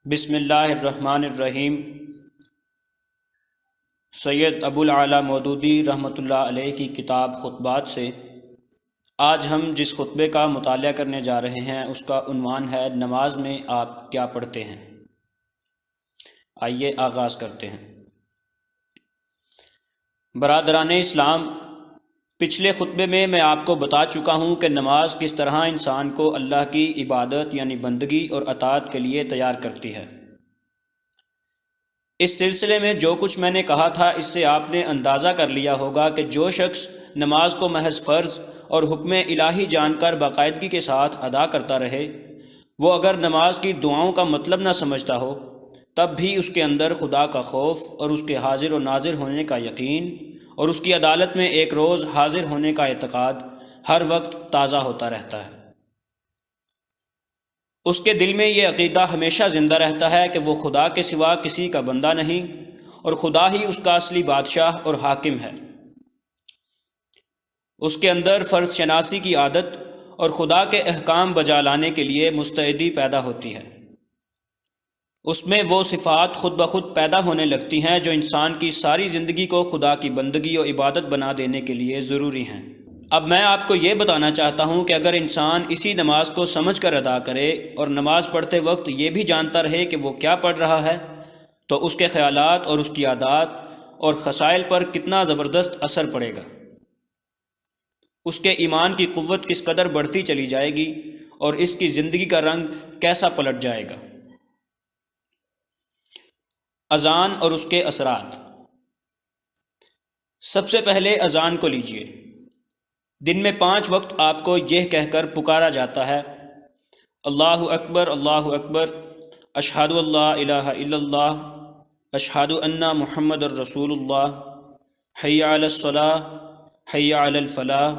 بسم اللہ الرحمن الرحیم۔ سید ابو العلا مودودی رحمۃ اللہ علیہ کی کتاب خطبات سے آج ہم جس خطبے کا مطالعہ کرنے جا رہے ہیں اس کا عنوان ہے نماز میں آپ کیا پڑھتے ہیں۔ آئیے آغاز کرتے ہیں۔ برادران اسلام، پچھلے خطبے میں آپ کو بتا چکا ہوں کہ نماز کس طرح انسان کو اللہ کی عبادت یعنی بندگی اور اطاعت کے لیے تیار کرتی ہے۔ اس سلسلے میں جو کچھ میں نے کہا تھا اس سے آپ نے اندازہ کر لیا ہوگا کہ جو شخص نماز کو محض فرض اور حکم الہی جان کر باقاعدگی کے ساتھ ادا کرتا رہے، وہ اگر نماز کی دعاؤں کا مطلب نہ سمجھتا ہو تب بھی اس کے اندر خدا کا خوف اور اس کے حاضر و ناظر ہونے کا یقین اور اس کی عدالت میں ایک روز حاضر ہونے کا اعتقاد ہر وقت تازہ ہوتا رہتا ہے۔ اس کے دل میں یہ عقیدہ ہمیشہ زندہ رہتا ہے کہ وہ خدا کے سوا کسی کا بندہ نہیں اور خدا ہی اس کا اصلی بادشاہ اور حاکم ہے۔ اس کے اندر فرض شناسی کی عادت اور خدا کے احکام بجا لانے کے لیے مستعدی پیدا ہوتی ہے۔ اس میں وہ صفات خود بخود پیدا ہونے لگتی ہیں جو انسان کی ساری زندگی کو خدا کی بندگی اور عبادت بنا دینے کے لیے ضروری ہیں۔ اب میں آپ کو یہ بتانا چاہتا ہوں کہ اگر انسان اسی نماز کو سمجھ کر ادا کرے اور نماز پڑھتے وقت یہ بھی جانتا رہے کہ وہ کیا پڑھ رہا ہے تو اس کے خیالات اور اس کی عادات اور خصائل پر کتنا زبردست اثر پڑے گا۔ اس کے ایمان کی قوت کس قدر بڑھتی چلی جائے گی اور اس کی زندگی کا رنگ کیسا پلٹ جائے گا۔ اذان اور اس کے اثرات۔ سب سے پہلے اذان کو لیجئے۔ دن میں 5 وقت آپ کو یہ کہہ کر پکارا جاتا ہے: اللہ اکبر، اللہ اکبر، اشہد اللہ الہ الا اللہ، اشہد ان محمد الرسول اللہ، حی علی الصلاۃ، حی علی الفلاح،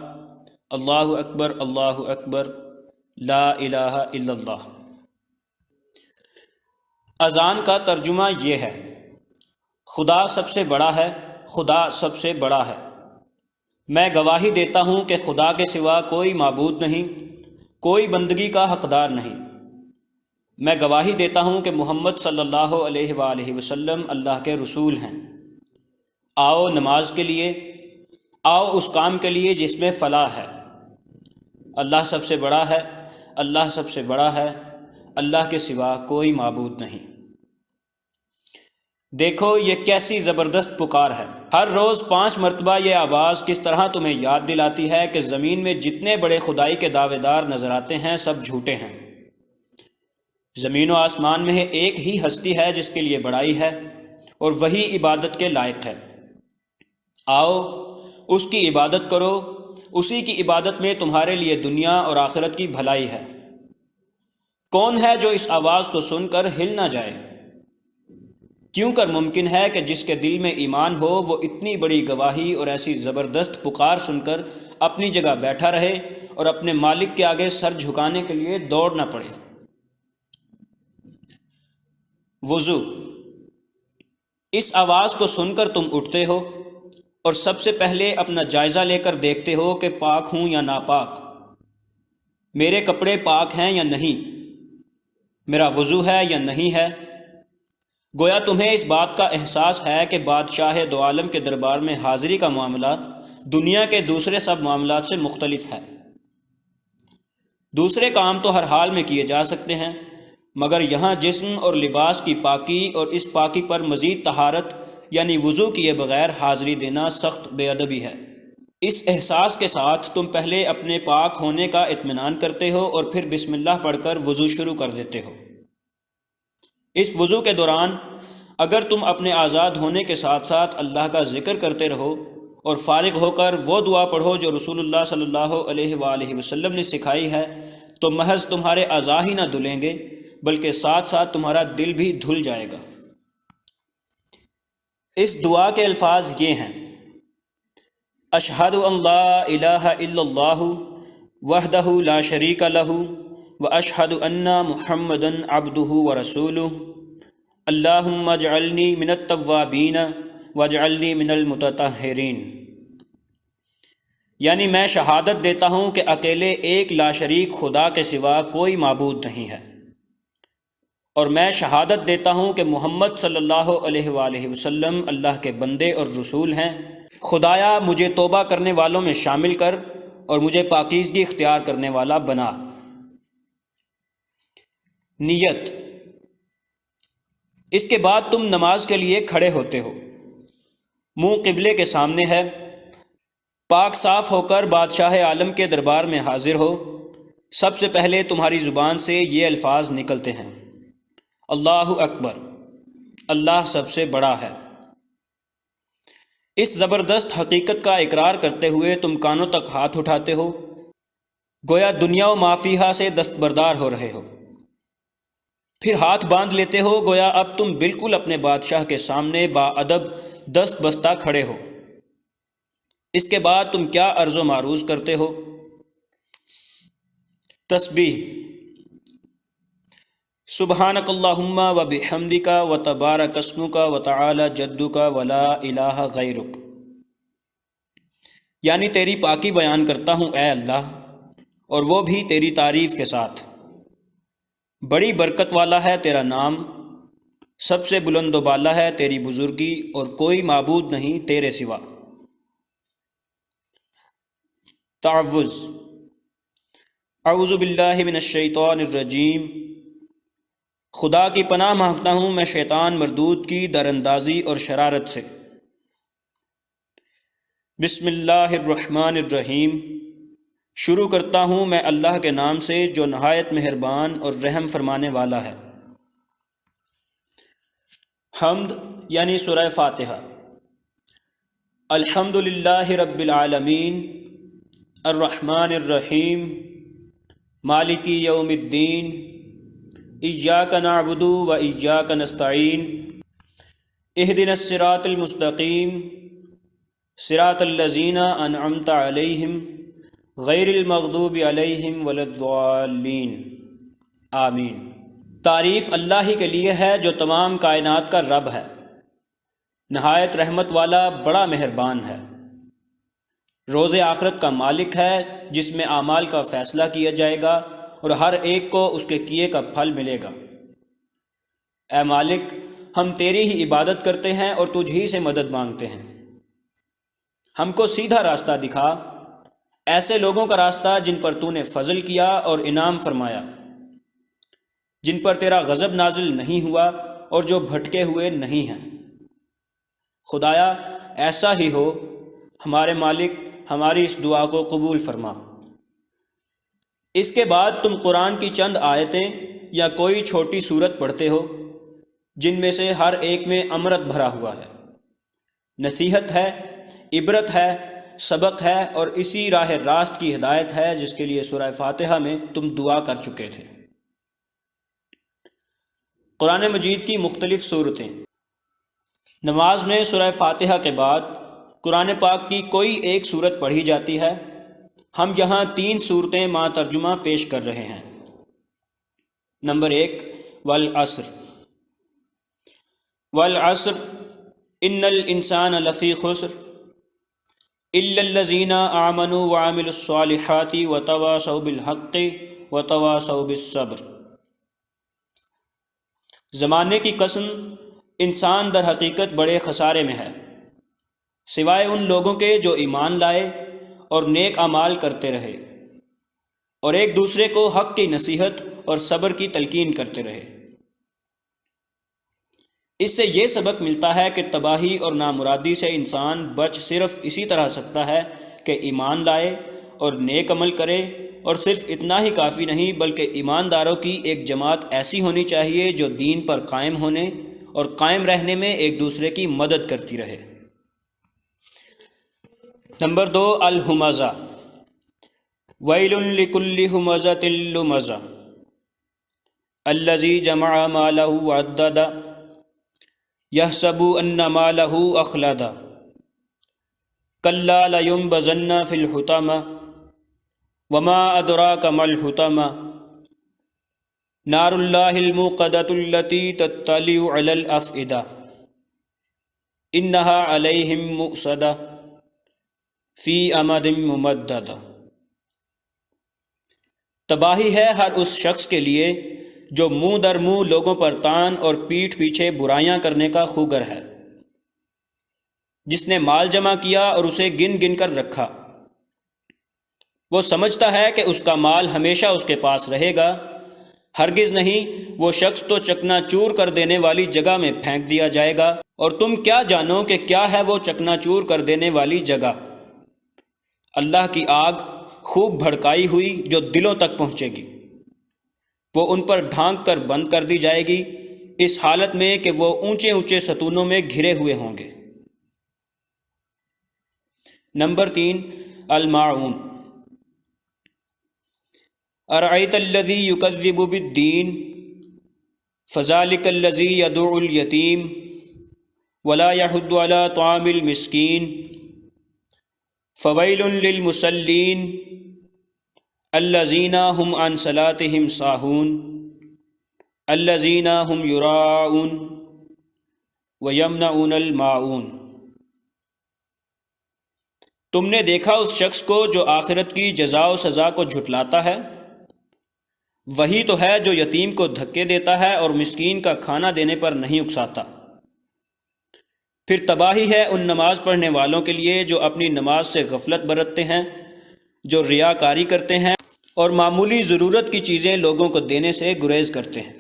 اللہ اکبر، اللہ اکبر، لا الہ الا اللہ۔ اذان کا ترجمہ یہ ہے: خدا سب سے بڑا ہے، خدا سب سے بڑا ہے۔ میں گواہی دیتا ہوں کہ خدا کے سوا کوئی معبود نہیں، کوئی بندگی کا حقدار نہیں۔ میں گواہی دیتا ہوں کہ محمد صلی اللہ علیہ وآلہ وسلم اللہ کے رسول ہیں۔ آؤ نماز کے لیے، آؤ اس کام کے لیے جس میں فلاح ہے۔ اللہ سب سے بڑا ہے، اللہ سب سے بڑا ہے، اللہ کے سوا کوئی معبود نہیں۔ دیکھو یہ کیسی زبردست پکار ہے۔ ہر روز 5 مرتبہ یہ آواز کس طرح تمہیں یاد دلاتی ہے کہ زمین میں جتنے بڑے خدائی کے دعوے دار نظر آتے ہیں سب جھوٹے ہیں۔ زمین و آسمان میں ایک ہی ہستی ہے جس کے لیے بڑائی ہے اور وہی عبادت کے لائق ہے۔ آؤ اس کی عبادت کرو، اسی کی عبادت میں تمہارے لیے دنیا اور آخرت کی بھلائی ہے۔ کون ہے جو اس آواز کو سن کر ہل نہ جائے؟ کیوں کر ممکن ہے کہ جس کے دل میں ایمان ہو وہ اتنی بڑی گواہی اور ایسی زبردست پکار سن کر اپنی جگہ بیٹھا رہے اور اپنے مالک کے آگے سر جھکانے کے لیے دوڑنا پڑے۔ وضو۔ اس آواز کو سن کر تم اٹھتے ہو اور سب سے پہلے اپنا جائزہ لے کر دیکھتے ہو کہ پاک ہوں یا ناپاک، میرے کپڑے پاک ہیں یا نہیں، میرا وضو ہے یا نہیں ہے۔ گویا تمہیں اس بات کا احساس ہے کہ بادشاہ دو عالم کے دربار میں حاضری کا معاملہ دنیا کے دوسرے سب معاملات سے مختلف ہے۔ دوسرے کام تو ہر حال میں کیے جا سکتے ہیں، مگر یہاں جسم اور لباس کی پاکی اور اس پاکی پر مزید طہارت یعنی وضو کیے بغیر حاضری دینا سخت بے ادبی ہے۔ اس احساس کے ساتھ تم پہلے اپنے پاک ہونے کا اطمینان کرتے ہو اور پھر بسم اللہ پڑھ کر وضو شروع کر دیتے ہو۔ اس وضو کے دوران اگر تم اپنے آزاد ہونے کے ساتھ ساتھ اللہ کا ذکر کرتے رہو اور فارغ ہو کر وہ دعا پڑھو جو رسول اللہ صلی اللہ علیہ وآلہ وسلم نے سکھائی ہے تو محض تمہارے اعضاء ہی نہ دھلیں گے بلکہ ساتھ ساتھ تمہارا دل بھی دھل جائے گا۔ اس دعا کے الفاظ یہ ہیں: اشہد ان لا الہ الا اللہ وحدہ لا شریک لہ واشہد ان محمدا عبدہ ورسولہ اللہم اجعلنی من التوابین واجعلنی من المتطہرین۔ یعنی میں شہادت دیتا ہوں کہ اکیلے ایک لا شریک خدا کے سوا کوئی معبود نہیں ہے، اور میں شہادت دیتا ہوں کہ محمد صلی اللہ علیہ وآلہ وسلم اللہ کے بندے اور رسول ہیں۔ خدایا مجھے توبہ کرنے والوں میں شامل کر اور مجھے پاکیزگی اختیار کرنے والا بنا۔ نیت۔ اس کے بعد تم نماز کے لیے کھڑے ہوتے ہو، منہ قبلے کے سامنے ہے، پاک صاف ہو کر بادشاہ عالم کے دربار میں حاضر ہو۔ سب سے پہلے تمہاری زبان سے یہ الفاظ نکلتے ہیں: اللہ اکبر، اللہ سب سے بڑا ہے۔ اس زبردست حقیقت کا اقرار کرتے ہوئے تم کانوں تک ہاتھ اٹھاتے ہو، گویا دنیا و ما فیہا سے دستبردار ہو رہے ہو۔ پھر ہاتھ باندھ لیتے ہو، گویا اب تم بالکل اپنے بادشاہ کے سامنے با ادب دست بستہ کھڑے ہو۔ اس کے بعد تم کیا عرض و معروض کرتے ہو؟ تسبیح: سبحانک اللہم و بحمدک و تبارک اسمک و تعالی جدک و لا الہ غیرک، یعنی تیری پاکی بیان کرتا ہوں اے اللہ، اور وہ بھی تیری تعریف کے ساتھ۔ بڑی برکت والا ہے تیرا نام، سب سے بلند و بالا ہے تیری بزرگی، اور کوئی معبود نہیں تیرے سوا۔ تعوذ: اعوذ باللہ من الشیطان الرجیم، خدا کی پناہ مانگتا ہوں میں شیطان مردود کی دراندازی اور شرارت سے۔ بسم اللہ الرحمن الرحیم، شروع کرتا ہوں میں اللہ کے نام سے جو نہایت مہربان اور رحم فرمانے والا ہے۔ حمد یعنی سورہ فاتحہ۔ الحمد للہ رب العالمین، الرحمن الرحیم، مالک یوم الدین، ایاک نعبد و ایاک نستعین، اہدنا الصراط المستقیم، صراط الذین انعمت علیہم غیر المغضوب علیہم ولا الضالین، آمین۔ تعریف اللہ ہی کے لیے ہے جو تمام کائنات کا رب ہے، نہایت رحمت والا، بڑا مہربان ہے، روز آخرت کا مالک ہے جس میں اعمال کا فیصلہ کیا جائے گا اور ہر ایک کو اس کے کیے کا پھل ملے گا۔ اے مالک، ہم تیری ہی عبادت کرتے ہیں اور تجھ ہی سے مدد مانگتے ہیں۔ ہم کو سیدھا راستہ دکھا، ایسے لوگوں کا راستہ جن پر تو نے فضل کیا اور انعام فرمایا، جن پر تیرا غضب نازل نہیں ہوا اور جو بھٹکے ہوئے نہیں ہیں۔ خدایا ایسا ہی ہو، ہمارے مالک ہماری اس دعا کو قبول فرما۔ اس کے بعد تم قرآن کی چند آیتیں یا کوئی چھوٹی سورت پڑھتے ہو جن میں سے ہر ایک میں امرت بھرا ہوا ہے، نصیحت ہے، عبرت ہے، سبق ہے، اور اسی راہ راست کی ہدایت ہے جس کے لیے سورہ فاتحہ میں تم دعا کر چکے تھے۔ قرآن مجید کی مختلف صورتیں۔ نماز میں سورہ فاتحہ کے بعد قرآن پاک کی کوئی ایک صورت پڑھی جاتی ہے۔ ہم یہاں 3 صورتیں مع ترجمہ پیش کر رہے ہیں۔ نمبر 1، والعصر۔ والعصر ان الانسان لفی خسر الا الذین آمنوا وعملوا الصالحات وتواصوا بالحق وتواصوا بالصبر۔ زمانے کی قسم، انسان در حقیقت بڑے خسارے میں ہے، سوائے ان لوگوں کے جو ایمان لائے اور نیک اعمال کرتے رہے اور ایک دوسرے کو حق کی نصیحت اور صبر کی تلقین کرتے رہے۔ اس سے یہ سبق ملتا ہے کہ تباہی اور نامرادی سے انسان بچ صرف اسی طرح سکتا ہے کہ ایمان لائے اور نیک عمل کرے، اور صرف اتنا ہی کافی نہیں بلکہ ایمانداروں کی ایک جماعت ایسی ہونی چاہیے جو دین پر قائم ہونے اور قائم رہنے میں ایک دوسرے کی مدد کرتی رہے۔ نمبر 2، الہمزہ۔ ویل لکل ہمزۃ لمزہ الذی جمع مالہ وعددہ یحسب ان مالہ اخلدہ کلا لینبذن فی الحطمہ وما ادراک ما الحطمہ نار اللہ الموقدۃ التی تطلع علی الافئدہ انہا علیہم مؤصدہ فی امد ممددہ۔ تباہی ہے ہر اس شخص کے لیے جو منہ در منہ لوگوں پر تان اور پیٹھ پیچھے برائیاں کرنے کا خوگر ہے، جس نے مال جمع کیا اور اسے گن گن کر رکھا، وہ سمجھتا ہے کہ اس کا مال ہمیشہ اس کے پاس رہے گا، ہرگز نہیں، وہ شخص تو چکنا چور کر دینے والی جگہ میں پھینک دیا جائے گا، اور تم کیا جانو کہ کیا ہے وہ چکنا چور کر دینے والی جگہ؟ اللہ کی آگ خوب بھڑکائی ہوئی جو دلوں تک پہنچے گی، وہ ان پر ڈھانک کر بند کر دی جائے گی، اس حالت میں کہ وہ اونچے اونچے ستونوں میں گھرے ہوئے ہوں گے۔ نمبر 3، الماعون۔ ارأیت الذی یکذب بالدین فذلک الذی یدع الیتیم ولا یحض علی طعام المسکین فویل للمصلین الذین هم عن صلاتهم ساہون الذین هم یراءون ویمنعون الماعون۔ تم نے دیکھا اس شخص کو جو آخرت کی جزا و سزا کو جھٹلاتا ہے؟ وہی تو ہے جو یتیم کو دھکے دیتا ہے اور مسکین کا کھانا دینے پر نہیں اکساتا۔ پھر تباہی ہے ان نماز پڑھنے والوں کے لیے جو اپنی نماز سے غفلت برتتے ہیں، جو ریاکاری کرتے ہیں اور معمولی ضرورت کی چیزیں لوگوں کو دینے سے گریز کرتے ہیں۔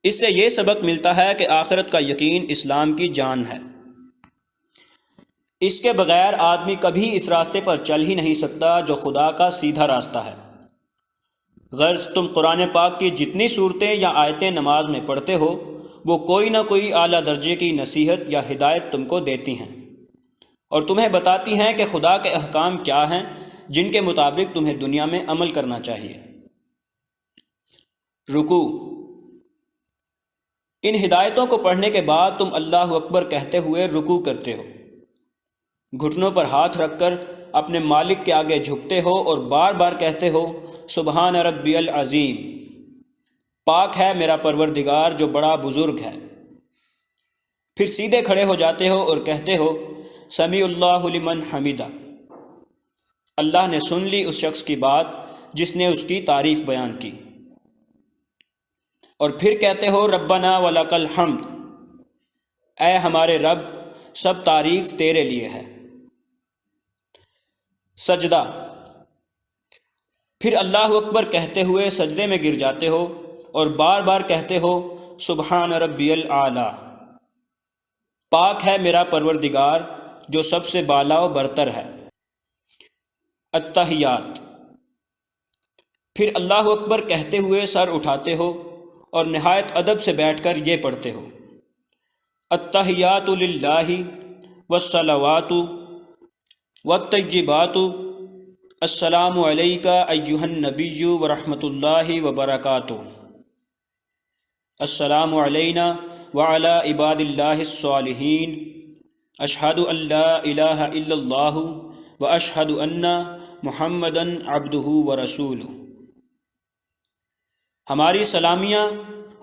اس سے یہ سبق ملتا ہے کہ آخرت کا یقین اسلام کی جان ہے۔ اس کے بغیر آدمی کبھی اس راستے پر چل ہی نہیں سکتا جو خدا کا سیدھا راستہ ہے۔ غرض تم قرآن پاک کی جتنی صورتیں یا آیتیں نماز میں پڑھتے ہو، وہ کوئی نہ کوئی اعلیٰ درجے کی نصیحت یا ہدایت تم کو دیتی ہیں، اور تمہیں بتاتی ہیں کہ خدا کے احکام کیا ہیں جن کے مطابق تمہیں دنیا میں عمل کرنا چاہیے۔ رکوع۔ ان ہدایتوں کو پڑھنے کے بعد تم اللہ اکبر کہتے ہوئے رکوع کرتے ہو، گھٹنوں پر ہاتھ رکھ کر اپنے مالک کے آگے جھکتے ہو اور بار بار کہتے ہو سبحان ربی العظیم، پاک ہے میرا پروردگار جو بڑا بزرگ ہے۔ پھر سیدھے کھڑے ہو جاتے ہو اور کہتے ہو سمیع اللہ لمن حمیدہ، اللہ نے سن لی اس شخص کی بات جس نے اس کی تعریف بیان کی۔ اور پھر کہتے ہو ربنا ولک الحمد، اے ہمارے رب سب تعریف تیرے لیے ہے۔ سجدہ۔ پھر اللہ اکبر کہتے ہوئے سجدے میں گر جاتے ہو اور بار بار کہتے ہو سبحان ربی الاعلیٰ، پاک ہے میرا پروردگار جو سب سے بالا و برتر ہے۔ التحیات۔ پھر اللہ اکبر کہتے ہوئے سر اٹھاتے ہو اور نہایت ادب سے بیٹھ کر یہ پڑھتے ہو التحیات للہ والصلوات والطیبات السلام علیک ایہا النبی ورحمۃ اللہ وبرکاتہ، السلام علینا وعلی عباد اللہ الصالحین، اشہد ان لا الہ الا اللہ واشہد ان محمدا عبدہ ورسولہ۔ ہماری سلامیاں،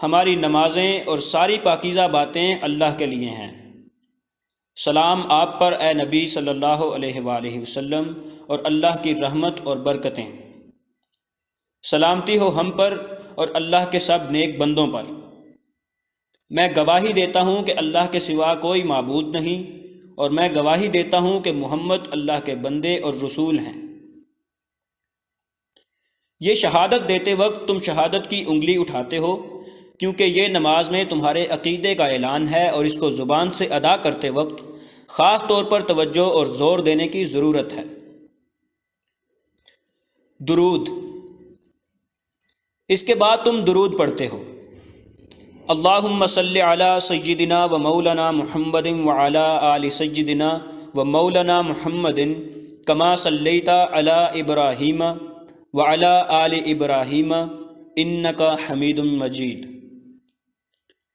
ہماری نمازیں اور ساری پاکیزہ باتیں اللہ کے لیے ہیں۔ سلام آپ پر اے نبی صلی اللہ علیہ وآلہ وسلم، اور اللہ کی رحمت اور برکتیں۔ سلامتی ہو ہم پر اور اللہ کے سب نیک بندوں پر۔ میں گواہی دیتا ہوں کہ اللہ کے سوا کوئی معبود نہیں، اور میں گواہی دیتا ہوں کہ محمد اللہ کے بندے اور رسول ہیں۔ یہ شہادت دیتے وقت تم شہادت کی انگلی اٹھاتے ہو، کیونکہ یہ نماز میں تمہارے عقیدے کا اعلان ہے، اور اس کو زبان سے ادا کرتے وقت خاص طور پر توجہ اور زور دینے کی ضرورت ہے۔ درود۔ اس کے بعد تم درود پڑھتے ہو اللہم صلی علی سیدنا و مولانا محمد وعلی آل سیدنا و مولانا محمد کما صلیت علی ابراہیم وعلی آل ابراہیم انک حمید مجید۔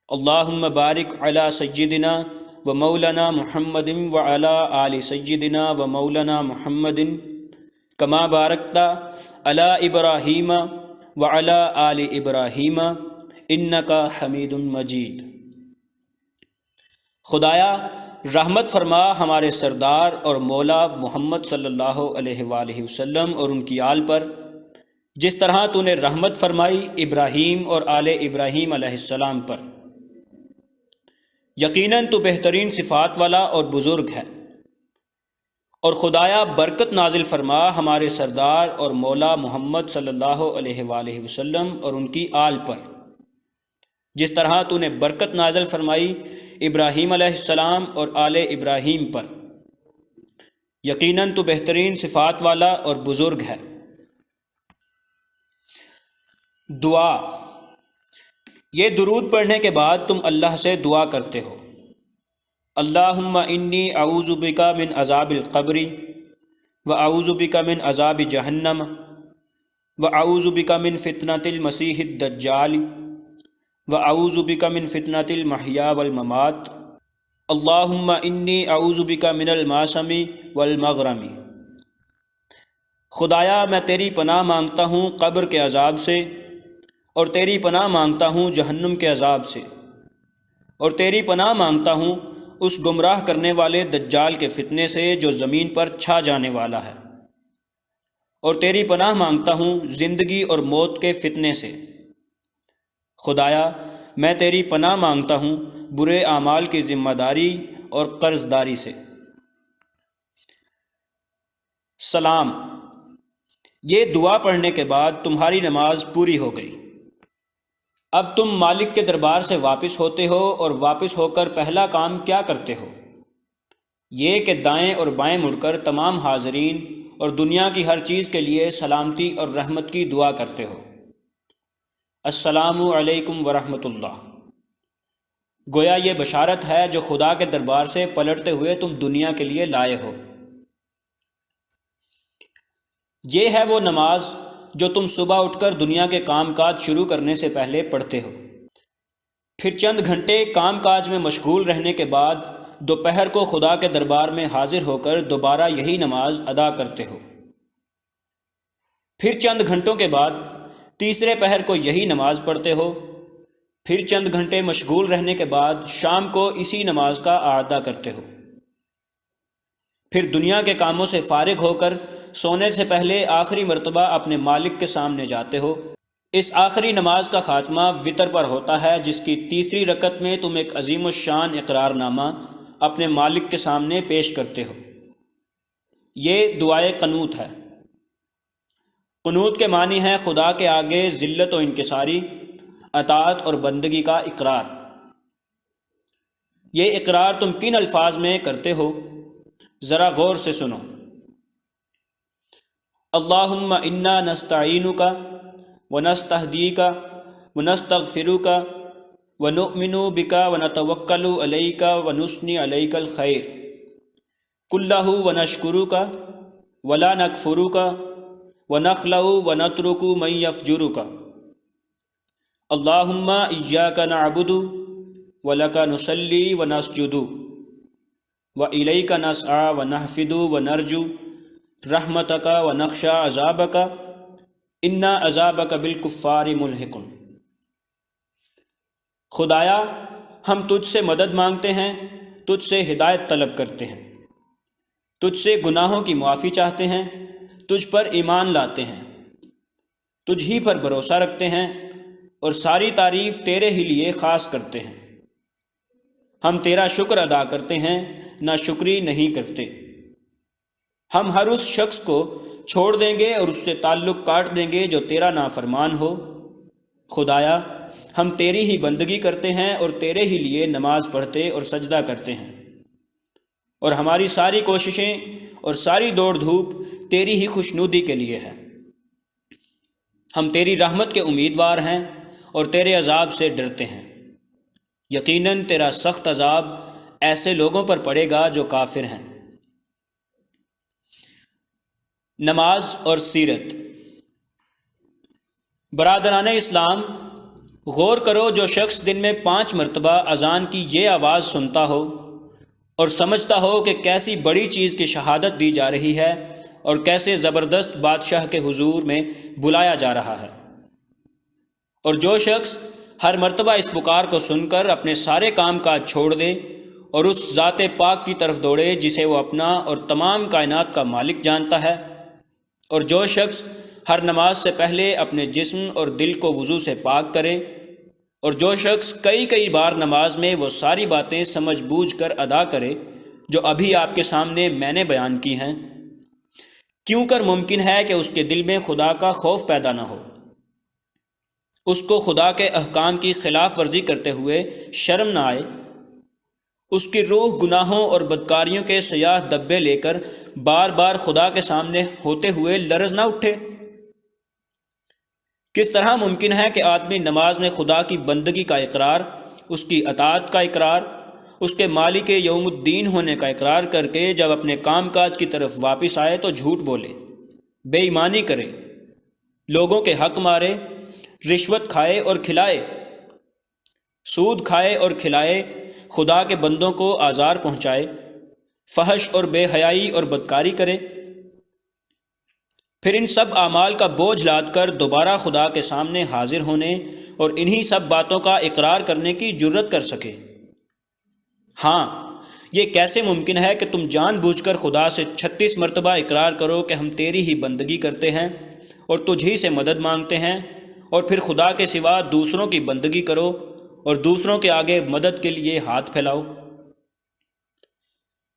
اللہم بارک علی سیدنا و مولانا محمد وعلی آل سیدنا و مولانا محمد کما بارکت علی ابراہیم وعلی آل ابراہیم انک حمید مجید۔ خدایا رحمت فرما ہمارے سردار اور مولا محمد صلی اللہ علیہ وآلہ وسلم اور ان کی آل پر، جس طرح تو نے رحمت فرمائی ابراہیم اور آل ابراہیم علیہ السلام پر۔ یقیناً تو بہترین صفات والا اور بزرگ ہے۔ اور خدایا برکت نازل فرما ہمارے سردار اور مولا محمد صلی اللہ علیہ وآلہ وسلم اور ان کی آل پر، جس طرح تو نے برکت نازل فرمائی ابراہیم علیہ السلام اور آل ابراہیم پر۔ یقیناً تو بہترین صفات والا اور بزرگ ہے۔ دعا۔ یہ درود پڑھنے کے بعد تم اللہ سے دعا کرتے ہو: اللہم انی اعوذ بک من عذاب القبر واعوذ بک من عذاب جہنم واعوذ بک من فتنۃ المسیح الدجال واعوذ بک من فتنۃ المحیا والممات اللہم انی اعوذ بک من الماسم والمغرم۔ خدایا میں تیری پناہ مانگتا ہوں قبر کے عذاب سے، اور تیری پناہ مانگتا ہوں جہنم کے عذاب سے، اور تیری پناہ مانگتا ہوں اس گمراہ کرنے والے دجال کے فتنے سے جو زمین پر چھا جانے والا ہے، اور تیری پناہ مانگتا ہوں زندگی اور موت کے فتنے سے۔ خدایا میں تیری پناہ مانگتا ہوں برے اعمال کی ذمہ داری اور قرض داری سے۔ سلام۔ یہ دعا پڑھنے کے بعد تمہاری نماز پوری ہو گئی۔ اب تم مالک کے دربار سے واپس ہوتے ہو، اور واپس ہو کر پہلا کام کیا کرتے ہو؟ یہ کہ دائیں اور بائیں مڑ کر تمام حاضرین اور دنیا کی ہر چیز کے لیے سلامتی اور رحمت کی دعا کرتے ہو: السلام علیکم ورحمۃ اللہ۔ گویا یہ بشارت ہے جو خدا کے دربار سے پلٹتے ہوئے تم دنیا کے لیے لائے ہو۔ یہ ہے وہ نماز جو تم صبح اٹھ کر دنیا کے کام کاج شروع کرنے سے پہلے پڑھتے ہو، پھر چند گھنٹے کام کاج میں مشغول رہنے کے بعد دوپہر کو خدا کے دربار میں حاضر ہو کر دوبارہ یہی نماز ادا کرتے ہو، پھر چند گھنٹوں کے بعد تیسرے پہر کو یہی نماز پڑھتے ہو، پھر چند گھنٹے مشغول رہنے کے بعد شام کو اسی نماز کا اعادہ کرتے ہو، پھر دنیا کے کاموں سے فارغ ہو کر سونے سے پہلے آخری مرتبہ اپنے مالک کے سامنے جاتے ہو۔ اس آخری نماز کا خاتمہ وتر پر ہوتا ہے، جس کی تیسری رکعت میں تم ایک عظیم الشان اقرار نامہ اپنے مالک کے سامنے پیش کرتے ہو۔ یہ دعائے قنوت ہے۔ قنوت کے معنی ہے خدا کے آگے ذلت و انکساری، اطاعت اور بندگی کا اقرار۔ یہ اقرار تم کن الفاظ میں کرتے ہو؟ ذرا غور سے سنو: اللہم انا نستعینک ونستہدیک ونستغفرک ونؤمن بک ونتوکل علیک ونثنی علیک الخیر کلہ ونشکرک ولا نکفرک ونخلع ونترک من یفجرک اللہم ایاک نعبد ولک نصلی ونسجد والیک نسعی ونحفظ ونرجو رحمتک ونخشی عذابک ان عذابک بالکفار ملحق۔ خدایا ہم تجھ سے مدد مانگتے ہیں، تجھ سے ہدایت طلب کرتے ہیں، تجھ سے گناہوں کی معافی چاہتے ہیں، تجھ پر ایمان لاتے ہیں، تجھ ہی پر بھروسہ رکھتے ہیں، اور ساری تعریف تیرے ہی لیے خاص کرتے ہیں۔ ہم تیرا شکر ادا کرتے ہیں، ناشکری نہیں کرتے۔ ہم ہر اس شخص کو چھوڑ دیں گے اور اس سے تعلق کاٹ دیں گے جو تیرا نافرمان ہو۔ خدایا ہم تیری ہی بندگی کرتے ہیں اور تیرے ہی لیے نماز پڑھتے اور سجدہ کرتے ہیں، اور ہماری ساری کوششیں اور ساری دوڑ دھوپ تیری ہی خوشنودی کے لیے ہے۔ ہم تیری رحمت کے امیدوار ہیں اور تیرے عذاب سے ڈرتے ہیں۔ یقیناً تیرا سخت عذاب ایسے لوگوں پر پڑے گا جو کافر ہیں۔ نماز اور سیرت۔ برادران اسلام، غور کرو، جو شخص دن میں 5 مرتبہ اذان کی یہ آواز سنتا ہو اور سمجھتا ہو کہ کیسی بڑی چیز کی شہادت دی جا رہی ہے اور کیسے زبردست بادشاہ کے حضور میں بلایا جا رہا ہے، اور جو شخص ہر مرتبہ اس پکار کو سن کر اپنے سارے کام کاج چھوڑ دے اور اس ذات پاک کی طرف دوڑے جسے وہ اپنا اور تمام کائنات کا مالک جانتا ہے، اور جو شخص ہر نماز سے پہلے اپنے جسم اور دل کو وضو سے پاک کریں، اور جو شخص کئی بار نماز میں وہ ساری باتیں سمجھ بوجھ کر ادا کرے جو ابھی آپ کے سامنے میں نے بیان کی ہیں، کیوں کر ممکن ہے کہ اس کے دل میں خدا کا خوف پیدا نہ ہو، اس کو خدا کے احکام کی خلاف ورزی کرتے ہوئے شرم نہ آئے، اس کی روح گناہوں اور بدکاریوں کے سیاہ دبے لے کر بار بار خدا کے سامنے ہوتے ہوئے لرز نہ اٹھے۔ کس طرح ممکن ہے کہ آدمی نماز میں خدا کی بندگی کا اقرار، اس کی اطاعت کا اقرار، اس کے مالک یوم الدین ہونے کا اقرار کر کے جب اپنے کام کاج کی طرف واپس آئے تو جھوٹ بولے، بے ایمانی کرے، لوگوں کے حق مارے، رشوت کھائے اور کھلائے، سود کھائے اور کھلائے، خدا کے بندوں کو آزار پہنچائے، فحش اور بے حیائی اور بدکاری کرے، پھر ان سب اعمال کا بوجھ لاد کر دوبارہ خدا کے سامنے حاضر ہونے اور انہی سب باتوں کا اقرار کرنے کی جرت کر سکے۔ ہاں، یہ کیسے ممکن ہے کہ تم جان بوجھ کر خدا سے 36 مرتبہ اقرار کرو کہ ہم تیری ہی بندگی کرتے ہیں اور تجھ ہی سے مدد مانگتے ہیں، اور پھر خدا کے سوا دوسروں کی بندگی کرو اور دوسروں کے آگے مدد کے لیے ہاتھ پھیلاؤ؟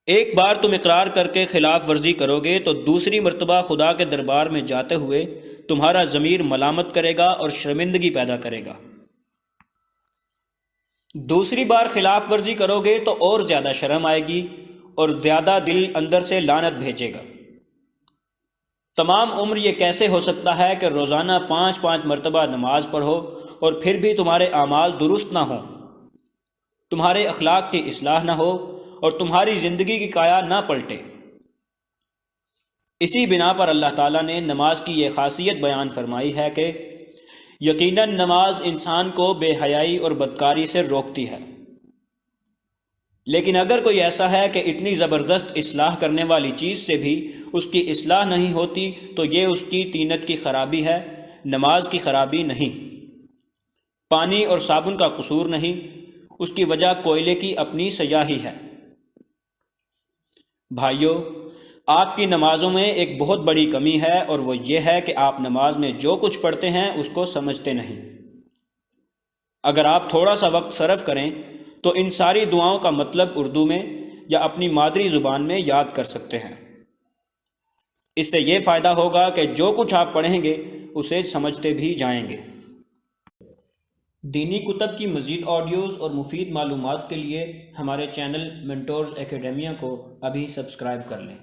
ایک بار تم اقرار کر کے خلاف ورزی کرو گے تو دوسری مرتبہ خدا کے دربار میں جاتے ہوئے تمہارا ضمیر ملامت کرے گا اور شرمندگی پیدا کرے گا۔ دوسری بار خلاف ورزی کرو گے تو اور زیادہ شرم آئے گی اور زیادہ دل اندر سے لعنت بھیجے گا۔ تمام عمر یہ کیسے ہو سکتا ہے کہ روزانہ 5 مرتبہ نماز پڑھو اور پھر بھی تمہارے اعمال درست نہ ہوں، تمہارے اخلاق کی اصلاح نہ ہو اور تمہاری زندگی کی کایا نہ پلٹے؟ اسی بنا پر اللہ تعالیٰ نے نماز کی یہ خاصیت بیان فرمائی ہے کہ یقیناً نماز انسان کو بے حیائی اور بدکاری سے روکتی ہے، لیکن اگر کوئی ایسا ہے کہ اتنی زبردست اصلاح کرنے والی چیز سے بھی اس کی اصلاح نہیں ہوتی تو یہ اس کی طینت کی خرابی ہے، نماز کی خرابی نہیں، پانی اور صابن کا قصور نہیں، اس کی وجہ کوئلے کی اپنی سیاہی ہے۔ بھائیو، آپ کی نمازوں میں ایک بہت بڑی کمی ہے، اور وہ یہ ہے کہ آپ نماز میں جو کچھ پڑھتے ہیں اس کو سمجھتے نہیں۔ اگر آپ تھوڑا سا وقت صرف کریں تو ان ساری دعاؤں کا مطلب اردو میں یا اپنی مادری زبان میں یاد کر سکتے ہیں۔ اس سے یہ فائدہ ہوگا کہ جو کچھ آپ پڑھیں گے اسے سمجھتے بھی جائیں گے۔ دینی کتب کی مزید آڈیوز اور مفید معلومات کے لیے ہمارے چینل مینٹورز اکیڈیمیا کو ابھی سبسکرائب کر لیں۔